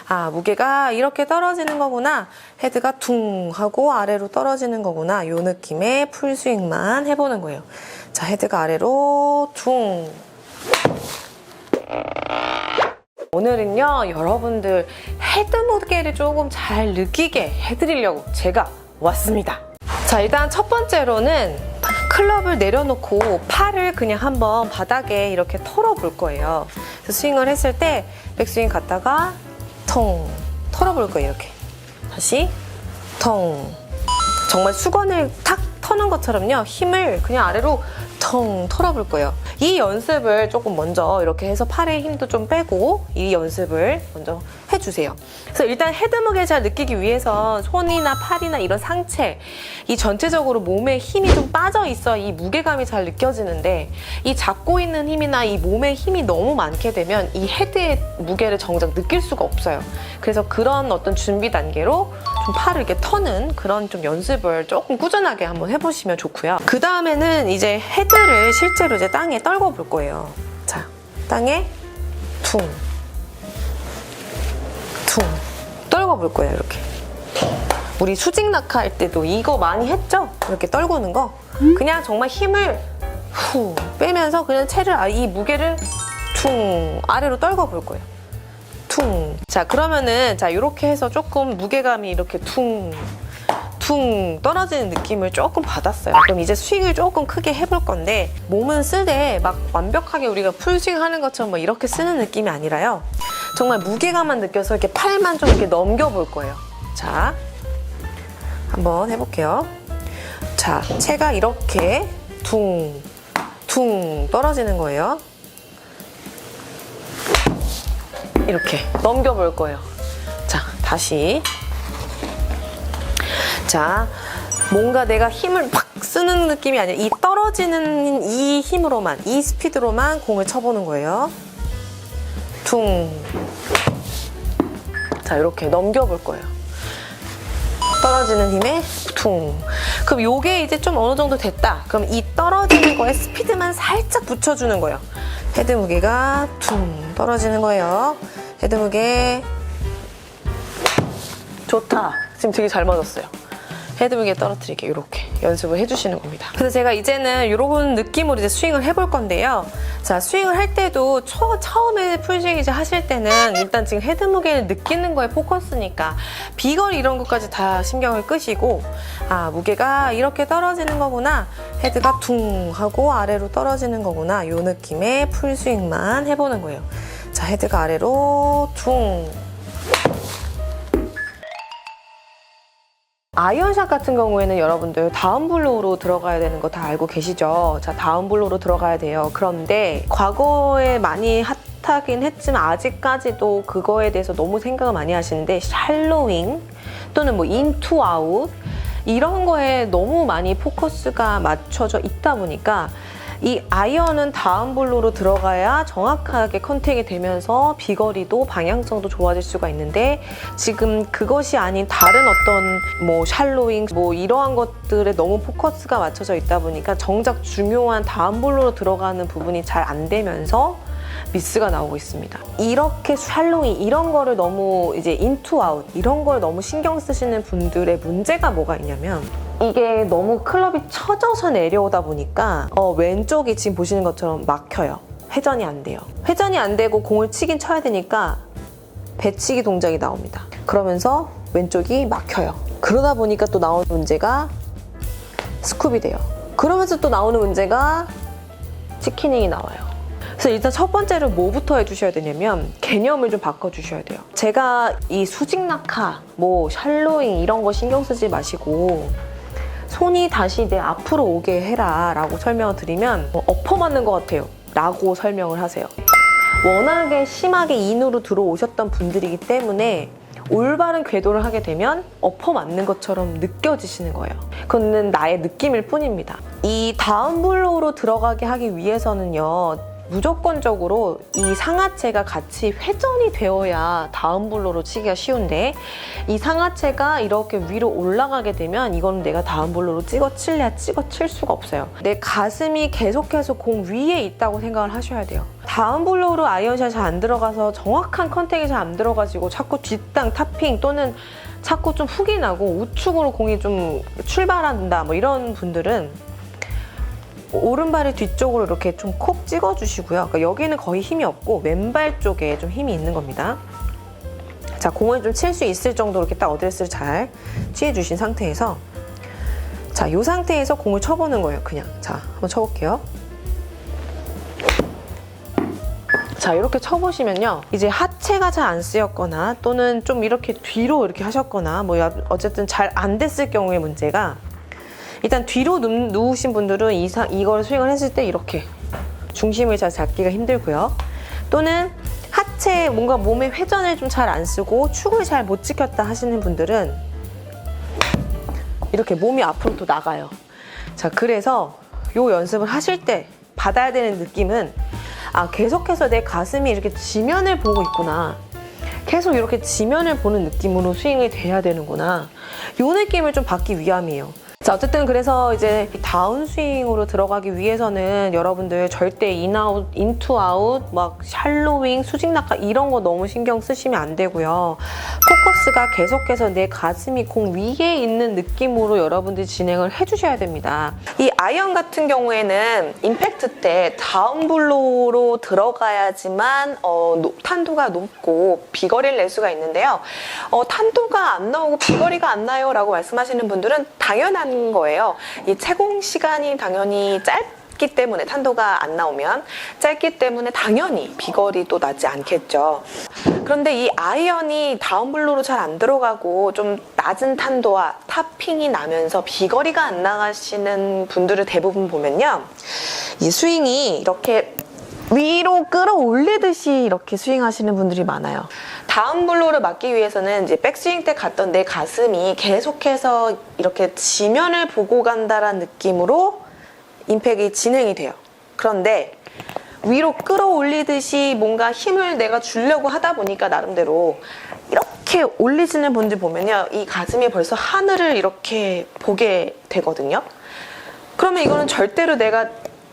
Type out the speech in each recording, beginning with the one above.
아, 무게가 이렇게 떨어지는 거구나. 헤드가 퉁 하고 아래로 떨어지는 거구나. 요 느낌의 풀스윙만 해보는 거예요. 자, 헤드가 아래로 퉁. 오늘은요, 여러분들 헤드 무게를 조금 잘 느끼게 해드리려고 제가 왔습니다. 자, 일단 첫 번째로는 클럽을 내려놓고 팔을 그냥 한번 바닥에 이렇게 털어볼 거예요. 그래서 스윙을 했을 때 백스윙 갔다가 통 털어볼 거예요. 이렇게 다시 통. 정말 수건을 탁 터는 것처럼요, 힘을 그냥 아래로 통 털어볼 거예요. 이 연습을 조금 먼저 이렇게 해서 팔에 힘도 좀 빼고 이 연습을 먼저 해주세요. 그래서 일단 헤드 무게 잘 느끼기 위해서 손이나 팔이나 이런 상체, 이 전체적으로 몸에 힘이 좀 빠져 있어 이 무게감이 잘 느껴지는데, 이 잡고 있는 힘이나 이 몸에 힘이 너무 많게 되면 이 헤드의 무게를 정작 느낄 수가 없어요. 그래서 그런 어떤 준비 단계로 좀 팔을 이렇게 터는 그런 좀 연습을 조금 꾸준하게 한번 해보시면 좋고요. 그 다음에는 이제 헤드를 실제로 이제 땅에 떨궈 볼 거예요. 자, 땅에 퉁, 퉁 떨궈 볼 거예요. 이렇게 우리 수직 낙하 할 때도 이거 많이 했죠? 이렇게 떨구는 거. 그냥 정말 힘을 후 빼면서 그냥 채를, 이 무게를 퉁 아래로 떨궈 볼 거예요. 퉁. 자, 그러면은 자, 이렇게 해서 조금 무게감이 이렇게 퉁 떨어지는 느낌을 조금 받았어요. 그럼 이제 스윙을 조금 크게 해볼 건데, 몸은 쓰되 막 완벽하게 우리가 풀스윙 하는 것처럼 뭐 이렇게 쓰는 느낌이 아니라요, 정말 무게감만 느껴서 이렇게 팔만 좀 이렇게 넘겨볼 거예요. 자, 한번 해볼게요. 자, 채가 이렇게 퉁 떨어지는 거예요. 이렇게 넘겨볼 거예요. 자, 다시. 자, 뭔가 내가 힘을 팍 쓰는 느낌이 아니라 이 떨어지는 이 힘으로만, 이 스피드로만 공을 쳐보는 거예요. 퉁. 자, 이렇게 넘겨볼 거예요. 떨어지는 힘에 퉁. 그럼 요게 이제 좀 어느 정도 됐다. 그럼 이 떨어지는 거에 스피드만 살짝 붙여주는 거예요. 헤드 무게가 퉁 떨어지는 거예요. 헤드 무게. 좋다. 지금 되게 잘 맞았어요. 헤드 무게 떨어뜨리게 이렇게 연습을 해주시는 겁니다. 그래서 제가 이제는 이런 느낌으로 이제 스윙을 해볼 건데요. 자, 스윙을 할 때도 처음에 풀스윙 이제 하실 때는 일단 지금 헤드 무게를 느끼는 거에 포커스니까 비거리 이런 것까지 다 신경을 끄시고, 아, 무게가 이렇게 떨어지는 거구나, 헤드가 퉁 하고 아래로 떨어지는 거구나, 요 느낌의 풀스윙만 해보는 거예요. 자, 헤드가 아래로 퉁. 아이언샷 같은 경우에는 여러분들 다운블로우로 들어가야 되는 거 다 알고 계시죠? 자, 다운블로우로 들어가야 돼요. 그런데 과거에 많이 핫하긴 했지만 아직까지도 그거에 대해서 너무 생각을 많이 하시는데, 샬로잉 또는 뭐 인투 아웃 이런 거에 너무 많이 포커스가 맞춰져 있다 보니까 이 아이언은 다운블로우로 들어가야 정확하게 컨택이 되면서 비거리도 방향성도 좋아질 수가 있는데, 지금 그것이 아닌 다른 어떤 뭐 샬로잉 뭐 이러한 것들에 너무 포커스가 맞춰져 있다 보니까 정작 중요한 다운블로우로 들어가는 부분이 잘 안 되면서 미스가 나오고 있습니다. 이렇게 샬로잉 이런 거를 너무 이제 인투 아웃 이런 걸 너무 신경 쓰시는 분들의 문제가 뭐가 있냐면, 이게 너무 클럽이 쳐져서 내려오다 보니까 왼쪽이 지금 보시는 것처럼 막혀요. 회전이 안 돼요. 회전이 안 되고 공을 치긴 쳐야 되니까 배치기 동작이 나옵니다. 그러면서 왼쪽이 막혀요. 그러다 보니까 또 나오는 문제가 스쿱이 돼요. 그러면서 또 나오는 문제가 치키닝이 나와요. 그래서 일단 첫 번째로 뭐부터 해주셔야 되냐면 개념을 좀 바꿔주셔야 돼요. 제가 이 수직 낙하, 뭐 샬로잉 이런 거 신경 쓰지 마시고 손이 다시 내 앞으로 오게 해라 라고 설명을 드리면 엎어 맞는 것 같아요 라고 설명을 하세요. 워낙에 심하게 인으로 들어오셨던 분들이기 때문에 올바른 궤도를 하게 되면 엎어 맞는 것처럼 느껴지시는 거예요. 그건 나의 느낌일 뿐입니다. 이 다운블로우로 들어가게 하기 위해서는요, 무조건적으로 이 상하체가 같이 회전이 되어야 다운블로로 치기가 쉬운데 이 상하체가 이렇게 위로 올라가게 되면 이거는 내가 다운블로로 찍어 칠래야 찍어 칠 수가 없어요. 내 가슴이 계속해서 공 위에 있다고 생각을 하셔야 돼요. 다운블로우로 아이언샷이 잘 안 들어가서 정확한 컨택이 잘 안 들어가지고 자꾸 뒷땅 타핑 또는 자꾸 좀 훅이 나고 우측으로 공이 좀 출발한다 뭐 이런 분들은 오른발을 뒤쪽으로 이렇게 좀 콕 찍어주시고요. 그러니까 여기는 거의 힘이 없고 왼발 쪽에 좀 힘이 있는 겁니다. 자, 공을 좀 칠 수 있을 정도로 이렇게 딱 어드레스를 잘 취해주신 상태에서 자, 이 상태에서 공을 쳐보는 거예요. 그냥 자, 한번 쳐볼게요. 자, 이렇게 쳐보시면요. 이제 하체가 잘 안 쓰였거나 또는 좀 이렇게 뒤로 이렇게 하셨거나 뭐 어쨌든 잘 안 됐을 경우의 문제가 일단 뒤로 누우신 분들은 이걸 스윙을 했을 때 이렇게 중심을 잘 잡기가 힘들고요. 또는 하체 뭔가 몸의 회전을 좀 잘 안 쓰고 축을 잘 못 지켰다 하시는 분들은 이렇게 몸이 앞으로 또 나가요. 자, 그래서 이 연습을 하실 때 받아야 되는 느낌은 아, 계속해서 내 가슴이 이렇게 지면을 보고 있구나. 계속 이렇게 지면을 보는 느낌으로 스윙이 돼야 되는구나. 이 느낌을 좀 받기 위함이에요. 자, 어쨌든 그래서 이제 다운스윙으로 들어가기 위해서는 여러분들 절대 인아웃, 인투 아웃, 막 샬로윙, 수직 낙하 이런 거 너무 신경 쓰시면 안 되고요. 포커스가 계속해서 내 가슴이 공 위에 있는 느낌으로 여러분들이 진행을 해주셔야 됩니다. 이 아이언 같은 경우에는 임팩트 때 다운블로우로 들어가야지만 탄도가 높고 비거리를 낼 수가 있는데요. 탄도가 안 나오고 비거리가 안 나요 라고 말씀하시는 분들은 당연한 거예요. 이 채공 시간이 당연히 짧기 때문에 탄도가 안 나오면 짧기 때문에 당연히 비거리도 나지 않겠죠. 그런데 이 아이언이 다운블로로 잘 안 들어가고 좀 낮은 탄도와 타핑이 나면서 비거리가 안 나가시는 분들을 대부분 보면요. 이 스윙이 이렇게 위로 끌어올리듯이 이렇게 스윙하시는 분들이 많아요. 다운블로우를 막기 위해서는 이제 백스윙 때 갔던 내 가슴이 계속해서 이렇게 지면을 보고 간다라는 느낌으로 임팩이 진행이 돼요. 그런데 위로 끌어올리듯이 뭔가 힘을 내가 주려고 하다 보니까 나름대로 이렇게 올리시는 분들 보면요. 이 가슴이 벌써 하늘을 이렇게 보게 되거든요. 그러면 이거는 절대로 내가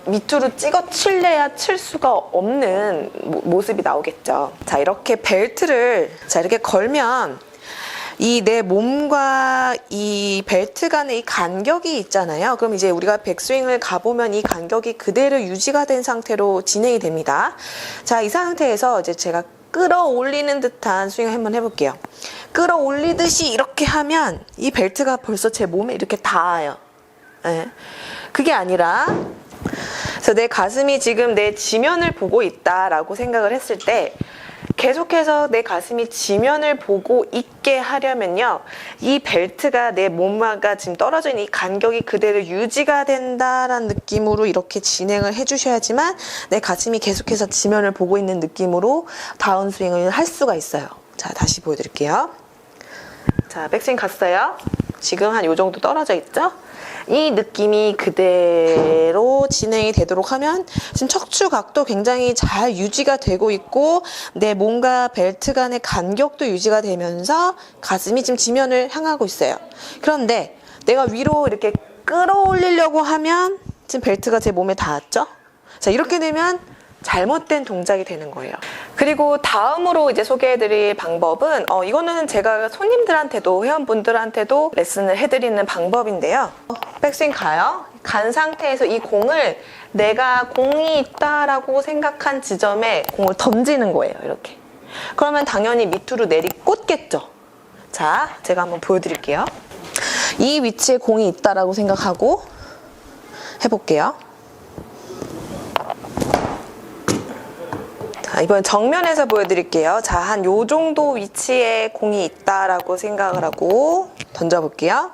밑으로 찍어 칠래야 칠 수가 없는 모습이 나오겠죠. 자, 이렇게 벨트를 자 이렇게 걸면 이 내 몸과 이 벨트 간의 이 간격이 있잖아요. 그럼 이제 우리가 백스윙을 가보면 이 간격이 그대로 유지가 된 상태로 진행이 됩니다. 자, 이 상태에서 이제 제가 끌어올리는 듯한 스윙을 한번 해볼게요. 끌어올리듯이 이렇게 하면 이 벨트가 벌써 제 몸에 이렇게 닿아요. 네. 그게 아니라 그래서 내 가슴이 지금 내 지면을 보고 있다라고 생각을 했을 때 계속해서 내 가슴이 지면을 보고 있게 하려면요. 이 벨트가 내 몸과 지금 떨어져 있는 이 간격이 그대로 유지가 된다라는 느낌으로 이렇게 진행을 해주셔야지만 내 가슴이 계속해서 지면을 보고 있는 느낌으로 다운스윙을 할 수가 있어요. 자, 다시 보여드릴게요. 자, 백스윙 갔어요. 지금 한 요 정도 떨어져 있죠? 이 느낌이 그대로 진행이 되도록 하면 지금 척추 각도 굉장히 잘 유지가 되고 있고 내 몸과 벨트 간의 간격도 유지가 되면서 가슴이 지금 지면을 향하고 있어요. 그런데 내가 위로 이렇게 끌어올리려고 하면 지금 벨트가 제 몸에 닿았죠? 자, 이렇게 되면 잘못된 동작이 되는 거예요. 그리고 다음으로 이제 소개해드릴 방법은 이거는 제가 손님들한테도 회원분들한테도 레슨을 해드리는 방법인데요. 백스윙 가요. 간 상태에서 이 공을 내가 공이 있다라고 생각한 지점에 공을 던지는 거예요. 이렇게. 그러면 당연히 밑으로 내리꽂겠죠. 자, 제가 한번 보여드릴게요. 이 위치에 공이 있다라고 생각하고 해볼게요. 이번 정면에서 보여드릴게요. 자, 한 요 정도 위치에 공이 있다라고 생각을 하고 던져볼게요.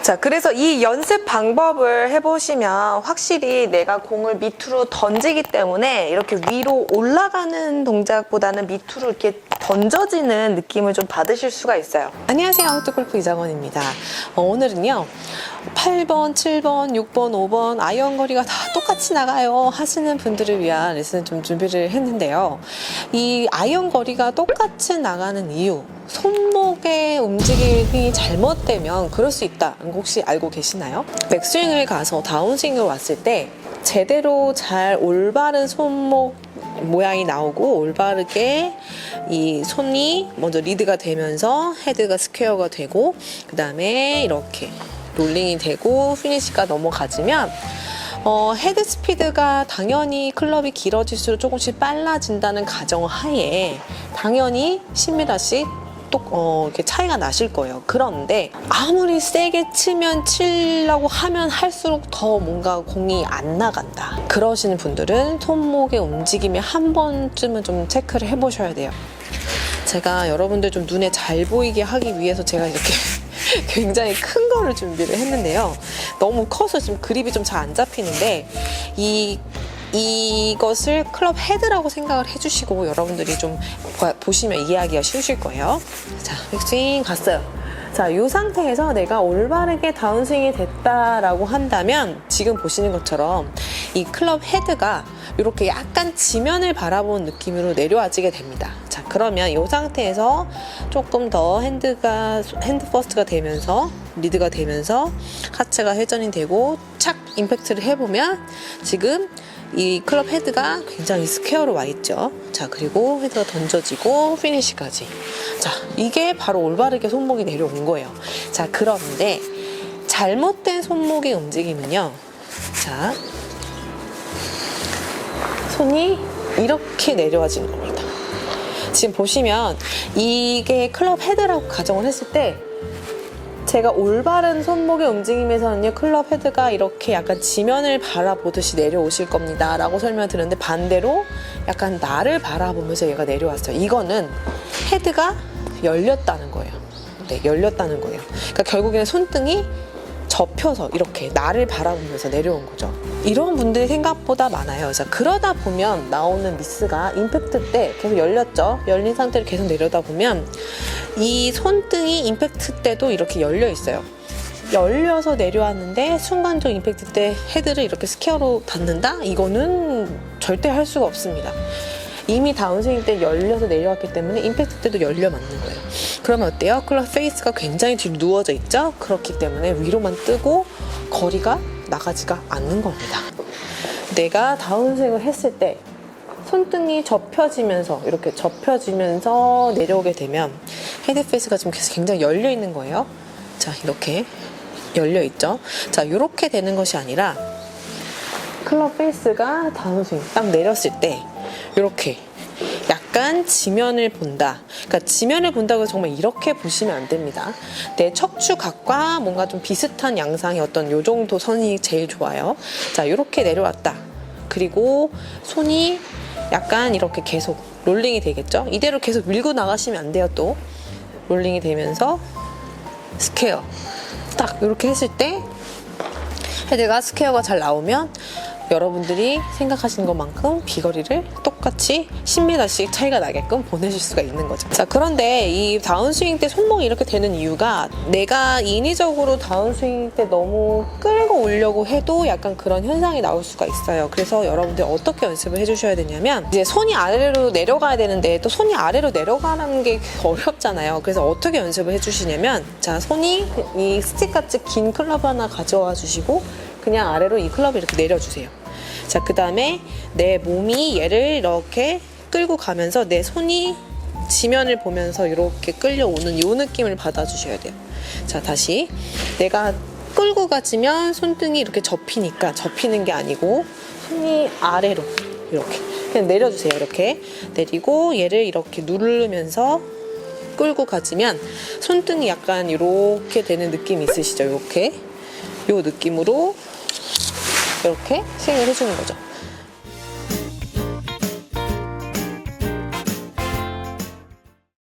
자, 그래서 이 연습 방법을 해보시면 확실히 내가 공을 밑으로 던지기 때문에 이렇게 위로 올라가는 동작보다는 밑으로 이렇게 던져지는 느낌을 좀 받으실 수가 있어요. 안녕하세요. 아웃도골프 이장원입니다. 오늘은요. 8번, 7번, 6번, 5번 아이언 거리가 다 똑같이 나가요 하시는 분들을 위한 레슨을 좀 준비를 했는데요. 이 아이언 거리가 똑같이 나가는 이유, 손목의 움직임이 잘못되면 그럴 수 있다. 혹시 알고 계시나요? 백스윙을 가서 다운스윙을 왔을 때 제대로 잘 올바른 손목 모양이 나오고 올바르게 이 손이 먼저 리드가 되면서 헤드가 스퀘어가 되고 그 다음에 이렇게 롤링이 되고 피니시가 넘어가지면 헤드 스피드가 당연히 클럽이 길어질수록 조금씩 빨라진다는 가정 하에 당연히 10m씩 이렇게 차이가 나실 거예요. 그런데 아무리 세게 치려고 하면 할수록 더 뭔가 공이 안 나간다. 그러시는 분들은 손목의 움직임에 한 번쯤은 좀 체크를 해보셔야 돼요. 제가 여러분들 좀 눈에 잘 보이게 하기 위해서 제가 이렇게 굉장히 큰 거를 준비를 했는데요. 너무 커서 지금 그립이 좀 잘 안 잡히는데 이것을 클럽 헤드라고 생각을 해주시고 여러분들이 좀 보시면 이해하기가 쉬우실 거예요. 자, 백스윙 갔어요. 자, 이 상태에서 내가 올바르게 다운스윙이 됐다라고 한다면 지금 보시는 것처럼 이 클럽 헤드가 이렇게 약간 지면을 바라보는 느낌으로 내려와지게 됩니다. 자, 그러면 이 상태에서 조금 더 핸드 퍼스트가 되면서 리드가 되면서 하체가 회전이 되고 착 임팩트를 해보면 지금 이 클럽 헤드가 굉장히 스퀘어로 와 있죠. 자, 그리고 헤드가 던져지고 피니시까지. 자, 이게 바로 올바르게 손목이 내려온 거예요. 자, 그런데 잘못된 손목의 움직임은요. 자, 손이 이렇게 내려와지는 겁니다. 지금 보시면 이게 클럽 헤드라고 가정을 했을 때 제가 올바른 손목의 움직임에서는요, 클럽 헤드가 이렇게 약간 지면을 바라보듯이 내려오실 겁니다 라고 설명을 드렸는데 반대로 약간 나를 바라보면서 얘가 내려왔어요. 이거는 헤드가 열렸다는 거예요. 네, 열렸다는 거예요. 그러니까 결국에는 손등이 접혀서 이렇게 나를 바라보면서 내려온 거죠. 이런 분들이 생각보다 많아요. 자, 그러다 보면 나오는 미스가 임팩트 때 계속 열렸죠. 열린 상태로 계속 내려다 보면 이 손등이 임팩트 때도 이렇게 열려 있어요. 열려서 내려왔는데 순간적 임팩트 때 헤드를 이렇게 스퀘어로 닿는다? 이거는 절대 할 수가 없습니다. 이미 다운스윙 때 열려서 내려왔기 때문에 임팩트 때도 열려 맞는 거예요. 그러면 어때요? 클럽 페이스가 굉장히 뒤로 누워져 있죠? 그렇기 때문에 위로만 뜨고 거리가 나가지가 않는 겁니다. 내가 다운스윙을 했을 때 손등이 접혀지면서 이렇게 접혀지면서 내려오게 되면 헤드 페이스가 지금 굉장히 열려 있는 거예요. 자, 이렇게 열려 있죠. 자, 이렇게 되는 것이 아니라 클럽 페이스가 다운스윙 딱 내렸을 때 이렇게 약간 지면을 본다. 그러니까 지면을 본다고 정말 이렇게 보시면 안 됩니다. 내 척추각과 뭔가 좀 비슷한 양상의 어떤 요 정도 선이 제일 좋아요. 자, 이렇게 내려왔다. 그리고 손이 약간 이렇게 계속 롤링이 되겠죠? 이대로 계속 밀고 나가시면 안 돼요. 또 롤링이 되면서 스퀘어 딱 이렇게 했을 때 헤드가 스퀘어가 잘 나오면 여러분들이 생각하시는 것만큼 비거리를 똑같이 10m씩 차이가 나게끔 보내실 수가 있는 거죠. 자, 그런데 이 다운스윙 때 손목이 이렇게 되는 이유가 내가 인위적으로 다운스윙 때 너무 끌고 오려고 해도 약간 그런 현상이 나올 수가 있어요. 그래서 여러분들 어떻게 연습을 해주셔야 되냐면 이제 손이 아래로 내려가야 되는데 또 손이 아래로 내려가는 게 어렵잖아요. 그래서 어떻게 연습을 해주시냐면 자, 손이 이 스틱같이 긴 클럽 하나 가져와 주시고 그냥 아래로 이 클럽을 이렇게 내려주세요. 자, 그 다음에 내 몸이 얘를 이렇게 끌고 가면서 내 손이 지면을 보면서 이렇게 끌려오는 이 느낌을 받아주셔야 돼요. 자, 다시 내가 끌고 가지면 손등이 이렇게 접히니까 접히는 게 아니고 손이 아래로 이렇게 그냥 내려주세요. 이렇게 내리고 얘를 이렇게 누르면서 끌고 가지면 손등이 약간 이렇게 되는 느낌이 있으시죠? 이렇게 요 느낌으로 이렇게 스윙을 해주는 거죠.